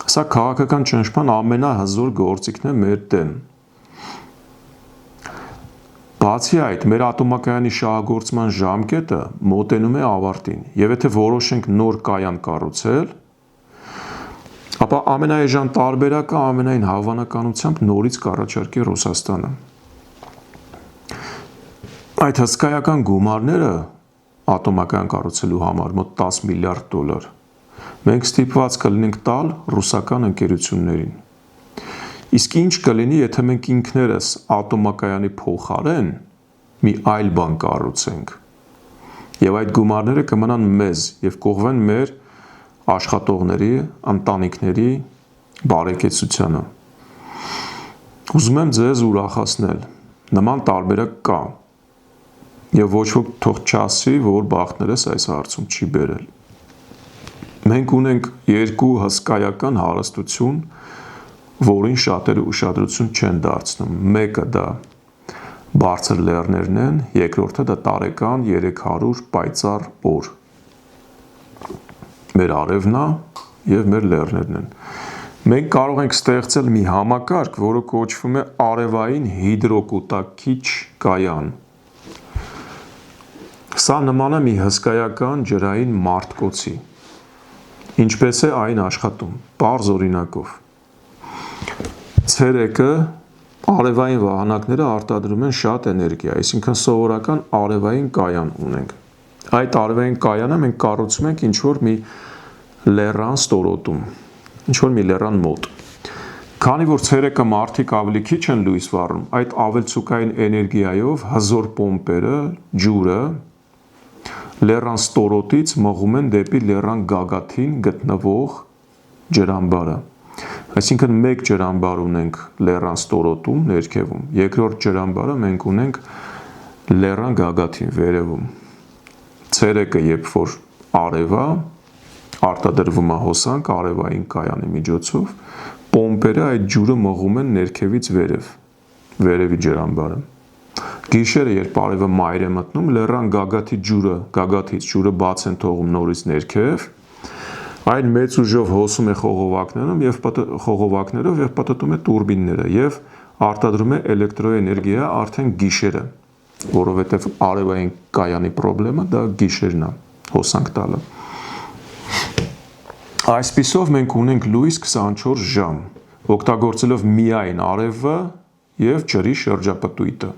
Սա քաղաքական ճնշման ամենահզոր գործիքն է մեր դեմ։ Բացի այդ, մեր ատոմակայանի շահագործման ժամկետը մոտենում է ավարտին, եւ եթե որոշենք նոր կայան կառուցել, ապա ամենաէժան տարբերակը ամենայն հավանականությամբ նորից կառաջարկի Ռուսաստանը։ Այդ հսկայական գումարները ատոմակայան կառուցելու համար մոտ 10 միլիարդ դոլար մենք ստիպված կլինենք տալ ռուսական ընկերություններին։ Իսկ ինչ կլինի, եթե մենք ինքներս ատոմակայանի փոխարեն մի այլ բան կառուցենք, եւ այդ գումարները կմնան մեզ եւ կողվեն մեր աշխատողների, ընտանիքների բարեկեցությանը։ Ուզում եմ ձեզ ուրախացնել, նման տարբերակ կա, եւ ոչ ոք թող չասի, որ բախտներս այս հարցում չի բերել։ Մենք ունենք երկու հսկայական հարստություն, որին շատերը ուշադրություն չեն դարձնում։ Մեկը դա բարձր լեռներն են, երկրորդը դա տարեկան 300 պայծառ օր։ Մեր արևն է եւ մեր լեռներն են։ Մենք կարող ենք ստեղծել մի համակարգ, որը կոչվում է արևային հիդրոկուտակիչ կայան։ Սա նման է մի հսկայական ջրային մարտկոցի։ Ինչպես է այն աշխատում, պարզ օրինակով։ Ցերեկը արևային վահանակները արտադրում են շատ էներգիա, այսինքն սովորական արևային կայան ունենք։ Այդ արևային կայանը մենք կառուցում ենք ինչ-որ մի լեռան ստորոտում, ինչ-որ մի լեռան մոտ։ Քանի որ ցերեկը մարդիկ ավելի քիչ են լույս վառում, այդ ավելցուկային էներգիայով հզոր պոմպերը, ջուրը լեռան ստորոտից մղում են դեպի լեռան գագաթին գտնվող ջրամբարը։ Այսինքն մեկ ջրամբար ունենք լեռան ստորոտում, ներքևում, երկրորդ ջրամբարը մենք ունենք լեռան գագաթին, վերևում։ Ցերեկը, երբ որ արևա, արտադրվում է հոսանք արևային կայանի միջոցով, պոմպերը այդ ջուրը մղում են ներքևից վերևի ջրամբարը։ Գիշերը, երբ արևը մայր է մտնում, լեռան գագաթից ջուրը բաց են թողում նորից ներքև, այն մեծ ուժով հոսում է խողովակներով եւ պտտում է տուրբինները եւ արտադրում է էլեկտրոէներգիա արդեն գիշերը, որովհետեւ արևային կայանի խնդրումը դա գիշերն է, հոսանք տալը։ Այսպիսով մենք ունենք լույս 24 ժամ, օգտագործելով միայն արևը եւ ջրի շրջապտույտը։